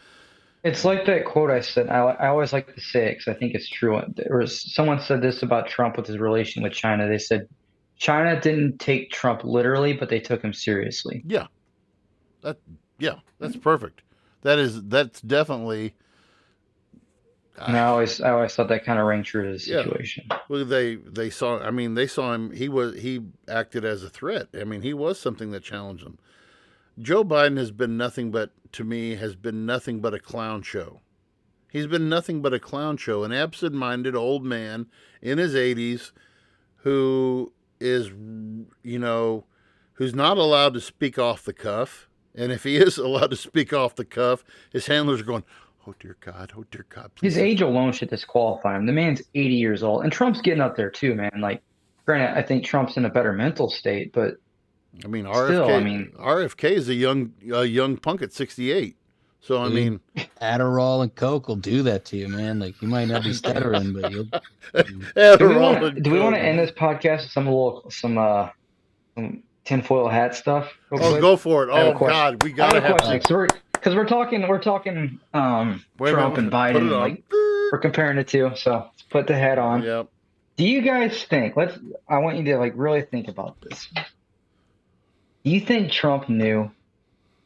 It's like that quote I said. I always like to say it because I think it's true. Someone said this about Trump with his relation with China. They said China didn't take Trump literally, but they took him seriously. Yeah, that's perfect. That's definitely. And I always thought that kind of rang true to the situation. Yeah. Well, they saw him. He acted as a threat. I mean, he was something that challenged them. Joe Biden has been nothing but a clown show. He's been nothing but a clown show, an absent-minded old man in his 80s who is, who's not allowed to speak off the cuff. And if he is allowed to speak off the cuff, his handlers are going, oh, dear God, please. His age alone should disqualify him. The man's 80 years old. And Trump's getting up there, too, man. Like, granted, I think Trump's in a better mental state, but I mean, RFK, RFK is a young punk at 68. So, I mean, Adderall and Coke will do that to you, man. Like, you might not be stuttering, but you'll. Do we want to end this podcast with some tinfoil hat stuff? Go for it. Oh, God, we got to have question. Because we're talking Trump and Biden. Like, we're comparing the two. So let's put the hat on. Yep. Do you guys think? I want you to really think about this. Do you think Trump knew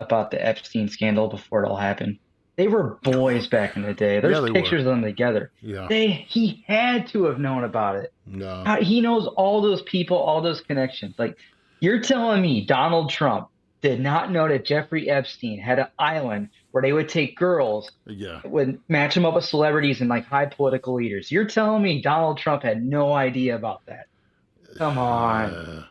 about the Epstein scandal before it all happened? They were boys back in the day. There's pictures of them together. Yeah. He had to have known about it. No. He knows all those people, all those connections. Like, you're telling me Donald Trump did not know that Jeffrey Epstein had an island where they would take girls, Yeah. would match them up with celebrities and like high political leaders. You're telling me Donald Trump had no idea about that? Come on.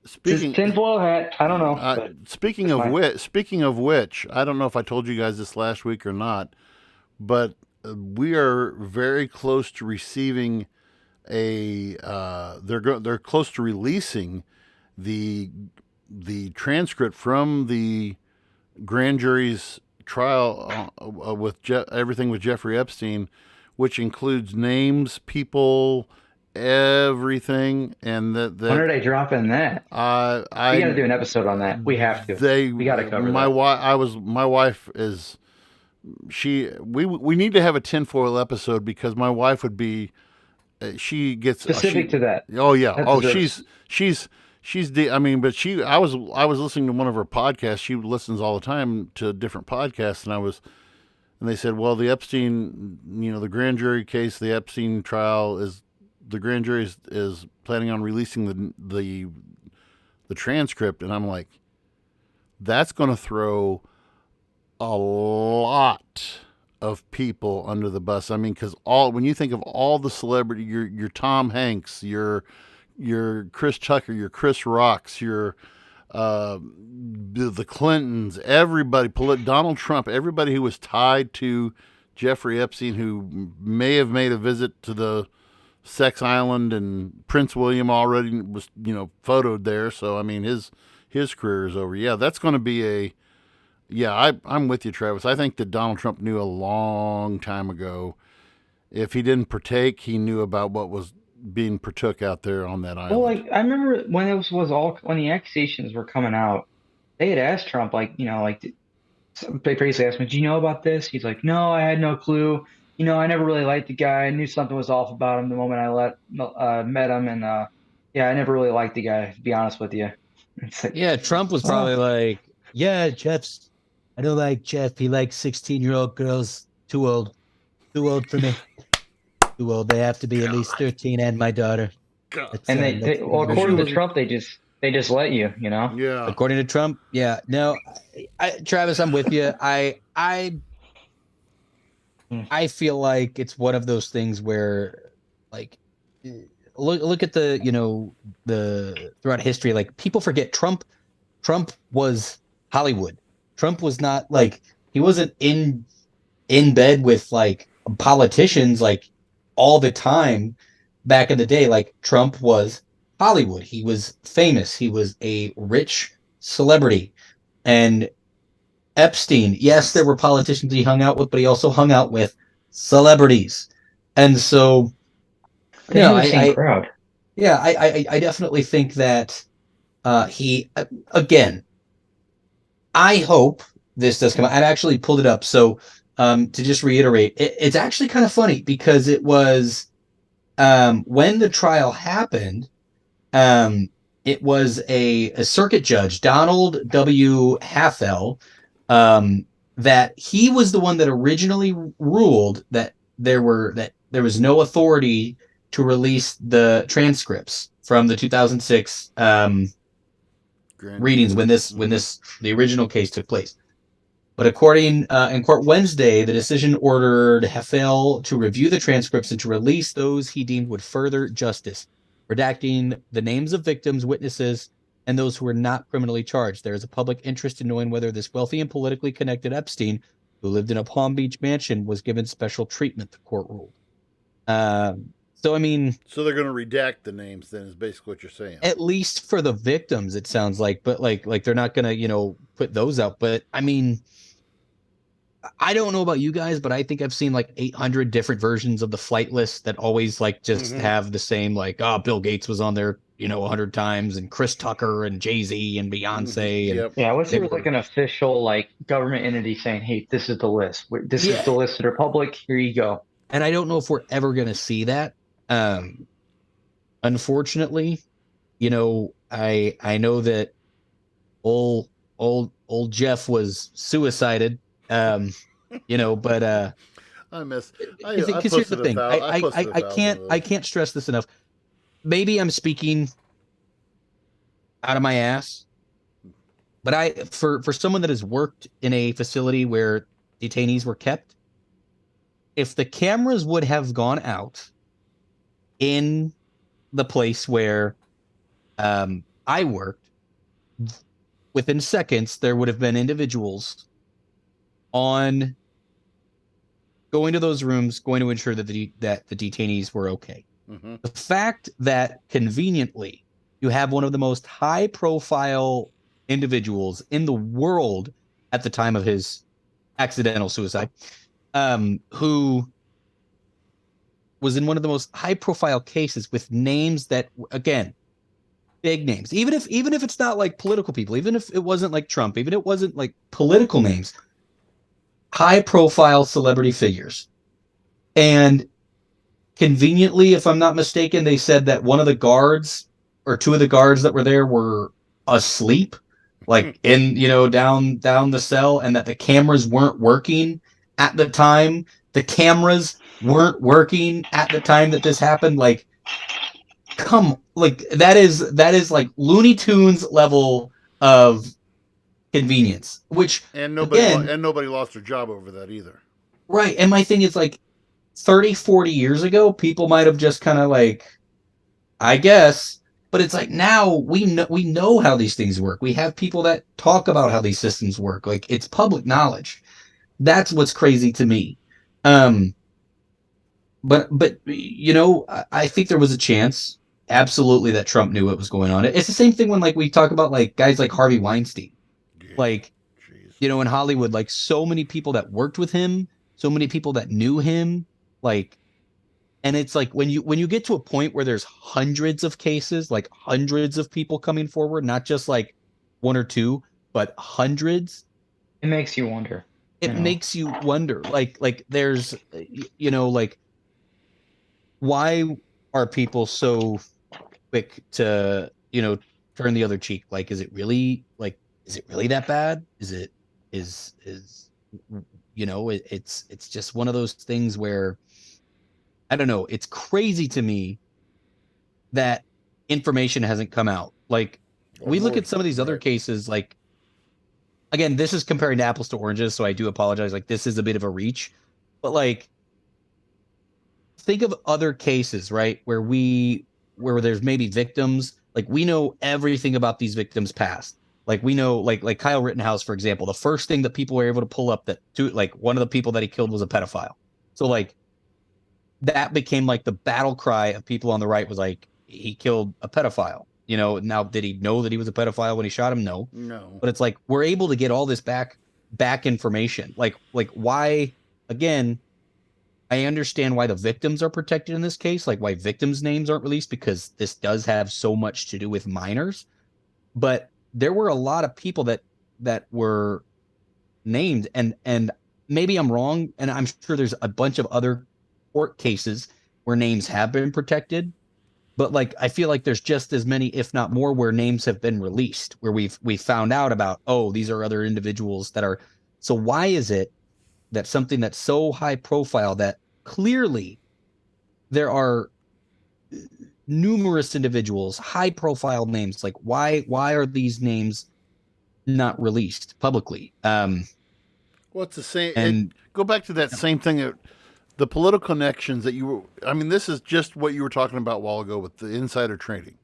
Just Speaking tinfoil hat. I don't know, but speaking that's of my which, I don't know if I told you guys this last week or not, but we are very close to receiving a. They're close to releasing the transcript from the grand jury's trial with everything with Jeffrey Epstein, which includes names, people, everything, and when are they dropping that? We got to do an episode on that. We have to. We got to cover my that. wife my wife is we need to have a tinfoil episode because my wife would be she gets Specific to that. oh yeah That oh deserves- I mean, but I was listening to one of her podcasts. She listens all the time to different podcasts, and they said, well, the Epstein, the grand jury case, the Epstein trial the grand jury is planning on releasing the transcript, and I'm like, that's going to throw a lot of people under the bus. I mean, because when you think of all the celebrity, your Tom Hanks, your Chris Tucker, your Chris Rocks, your the Clintons, everybody, Donald Trump, everybody who was tied to Jeffrey Epstein, who may have made a visit to the sex island, and Prince William already was photoed there. So I mean, his career is over. Yeah, that's going to be I'm with you, Travis. I think that Donald Trump knew a long time ago. If he didn't partake, he knew about what was being partook out there on that island. Well, like I remember when it was all when the accusations were coming out, they had asked Trump, they basically asked him, "Do you know about this?" He's like, "No, I had no clue. I never really liked the guy. I knew something was off about him the moment I met him, and yeah, I never really liked the guy, to be honest with you." It's like, Yeah, Trump was probably like, yeah, I don't like Jeff. He likes 16-year-old girls. Too old for me. Too old. They have to be at least 13, and my daughter. and according to Trump, they just let you, Yeah. According to Trump, yeah. No, Travis, I'm with you. I feel like it's one of those things where, like, look at the throughout history, like people forget Trump was Hollywood. Trump was not like he wasn't in bed with like politicians like all the time back in the day. Like Trump was Hollywood. He was famous. He was a rich celebrity. And Epstein, yes, there were politicians he hung out with, but he also hung out with celebrities. And so, crowd. yeah, I definitely think that he again. I hope this does come out. I've actually pulled it up. So to just reiterate, it's actually kind of funny because it was when the trial happened. It was a circuit judge, Donald W. Hathel, that he was the one that originally ruled that there was no authority to release the transcripts from the 2006 readings when the original case took place. But according in court Wednesday, the decision ordered Hathel to review the transcripts and to release those he deemed would further justice, redacting the names of victims, witnesses, and those who were not criminally charged. There is a public interest in knowing whether this wealthy and politically connected Epstein, who lived in a Palm Beach mansion, was given special treatment, the court ruled. So, I mean... So they're going to redact the names then, is basically what you're saying. At least for the victims, it sounds like. But, like they're not going to, put those out. But, I mean... I don't know about you guys, but I think I've seen like 800 different versions of the flight list that always like just have the same, like, Bill Gates was on there, 100 times, and Chris Tucker and Jay-Z and Beyonce. And yeah, I wish there was like an official like government entity saying, "Hey, this is the list. This is the list that are public. Here you go." And I don't know if we're ever going to see that. Unfortunately, I know that old Jeff was suicided. But because here's the thing. I can't stress this enough. Maybe I'm speaking out of my ass, But for someone that has worked in a facility where detainees were kept, if the cameras would have gone out in the place where I worked, within seconds there would have been individuals on going to those rooms, going to ensure that the detainees were okay. Mm-hmm. The fact that conveniently you have one of the most high profile individuals in the world at the time of his accidental suicide, who was in one of the most high profile cases with names that, again, big names, even if it's not like political people, even if it wasn't like Trump, even if it wasn't like political names, high profile celebrity figures. And conveniently, if I'm not mistaken, they said that one of the guards or two of the guards that were there were asleep, like in, down the cell, and that the cameras weren't working at the time. The cameras weren't working at the time that this happened. Like, that is like Looney Tunes level of convenience, which And again, nobody lost their job over that either. right. And my thing is like 30, 40 years ago, people might have just kind of like, I guess, but it's like now we know how these things work. We have people that talk about how these systems work. Like, it's public knowledge. That's what's crazy to me. Um, but I think there was a chance, absolutely, that Trump knew what was going on. It's the same thing when like we talk about like guys like Harvey Weinstein. Yeah. Like, Jeez. in Hollywood, like so many people that worked with him, so many people that knew him, like, and it's like when you get to a point where there's hundreds of cases, like hundreds of people coming forward, not just like one or two, but hundreds, It makes you wonder. it makes you wonder, like there's, like, why are people so quick to, turn the other cheek? Like, is it really that bad? Is it's just one of those things where, I don't know, it's crazy to me that information hasn't come out. Like, we look at some of these other cases, like, again, this is comparing apples to oranges, so I do apologize. Like, this is a bit of a reach, but like, think of other cases, right, where there's maybe victims. Like, we know everything about these victims past. Like, we know, like Kyle Rittenhouse, for example, the first thing that people were able to pull up, like one of the people that he killed was a pedophile. So like, that became like the battle cry of people on the right, was like, he killed a pedophile. Now, did he know that he was a pedophile when he shot him? No. But it's like, we're able to get all this back information. Like why, again, I understand why the victims are protected in this case, like why victims' names aren't released, because this does have so much to do with minors. But there were a lot of people that were named, and maybe I'm wrong, and I'm sure there's a bunch of other court cases where names have been protected, but like, I feel like there's just as many, if not more, where names have been released, where we found out about, oh, these are other individuals that are. So why is it that something that's so high profile, that clearly there are numerous individuals, high profile names, like why are these names not released publicly? Well, it's the same. And Go back to that same thing. The political connections that you were. I mean, this is just what you were talking about a while ago with the insider trading.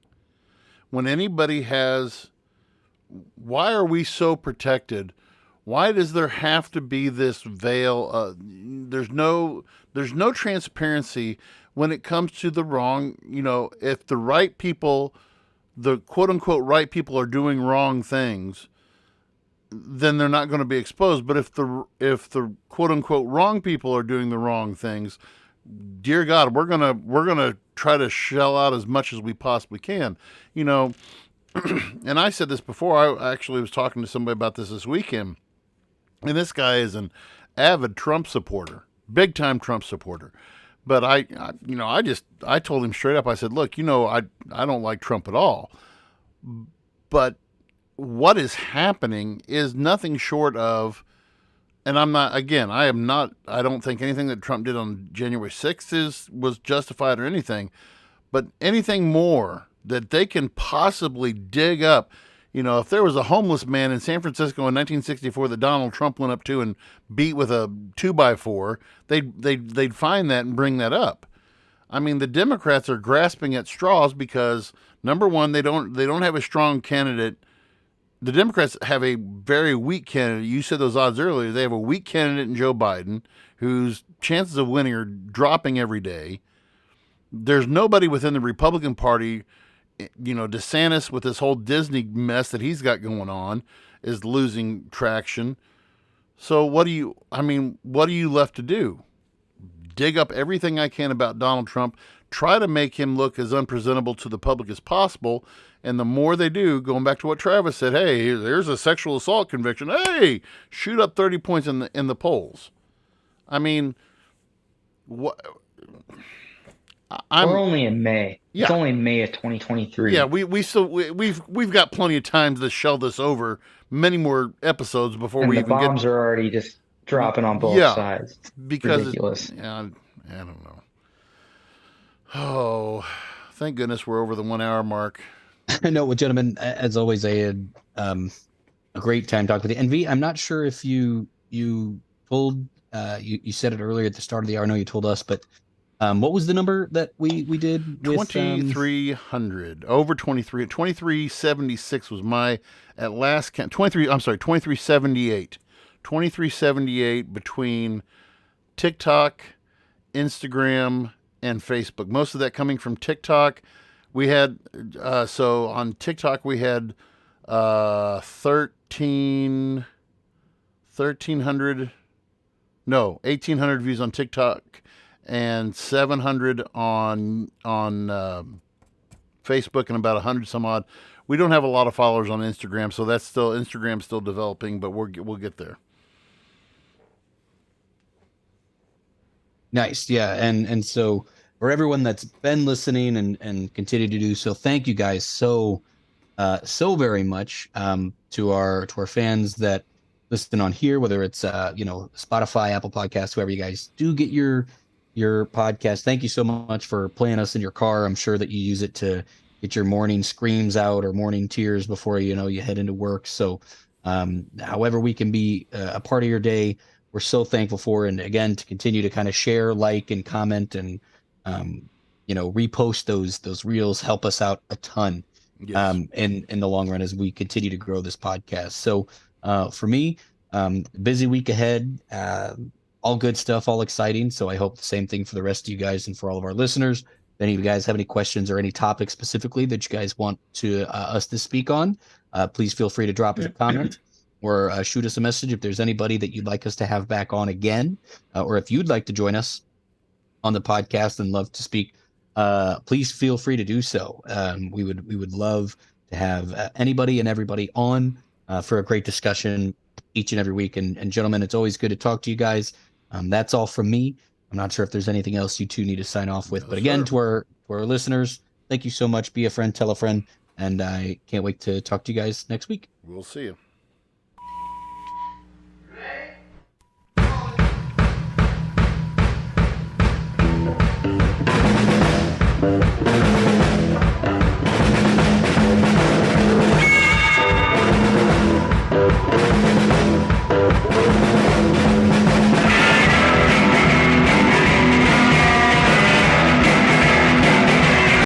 When anybody has, why are we so protected? Why does there have to be this veil? There's no transparency when it comes to the wrong. If the right people, the quote unquote right people, are doing wrong things, then they're not going to be exposed. But if the quote unquote wrong people are doing the wrong things, dear God, we're gonna try to shell out as much as we possibly can. And I said this before. I actually was talking to somebody about this weekend, and this guy is an avid Trump supporter, big time Trump supporter. But I told him straight up. I said, look, I don't like Trump at all, but what is happening is nothing short of, and I don't think anything that Trump did on January 6th was justified or anything, but anything more that they can possibly dig up. You know, if there was a homeless man in San Francisco in 1964 that Donald Trump went up to and beat with a 2x4, they'd find that and bring that up. I mean, the Democrats are grasping at straws because, number one, they don't have a strong candidate. The Democrats have a very weak candidate. You said those odds earlier. They have a weak candidate in Joe Biden, whose chances of winning are dropping every day. There's nobody within the Republican Party. You know, DeSantis, with this whole Disney mess that he's got going on, is losing traction. So what are you left to do? Dig up everything I can about Donald Trump, try to make him look as unpresentable to the public as possible. And the more they do, going back to what Travis said, hey, there's a sexual assault conviction. Hey, shoot up 30 points in the polls. I mean, what? We're only in May. Yeah. It's only May of 2023. Yeah, we've got plenty of time to shell this over. Many more episodes before and we the even get. bombs are already just dropping on both sides. Because ridiculous. I don't know. Oh, thank goodness we're over the 1 hour mark. No, well, gentlemen, as always, I had a great time talking with you. And V, I'm not sure if you told you said it earlier at the start of the hour. I know you told us, but what was the number that we did with 2,300 over 23? 2376 was my at last count. 2378. 2378 between TikTok, Instagram, and Facebook. Most of that coming from TikTok. We had so on TikTok we had 1,800 views on TikTok and 700 on Facebook and about 100 some odd. We don't have a lot of followers on Instagram, so Instagram's still developing, but we'll get there. Nice. Yeah. And so for everyone that's been listening and continue to do so, thank you guys so very much to our fans that listen on here, whether it's Spotify, Apple Podcasts, whoever you guys do get your podcast. Thank you so much for playing us in your car. I'm sure that you use it to get your morning screams out or morning tears before you head into work. So however we can be a part of your day, we're so thankful for. And again, to continue to kind of share, like, and comment and repost those reels help us out a ton. Yes. In the long run as we continue to grow this podcast. So for me, busy week ahead, all good stuff, all exciting. So I hope the same thing for the rest of you guys and for all of our listeners. If any of you guys have any questions or any topics specifically that you guys want to us to speak on, please feel free to drop us a comment or shoot us a message. If there's anybody that you'd like us to have back on again, or if you'd like to join us on the podcast and love to speak, please feel free to do so. We would love to have anybody and everybody on for a great discussion each and every week. And gentlemen, it's always good to talk to you guys. That's all from me. I'm not sure if there's anything else you two need to sign off with, but again, to our listeners, thank you so much. Be a friend, tell a friend, and I can't wait to talk to you guys next week. We'll see you. Thank you.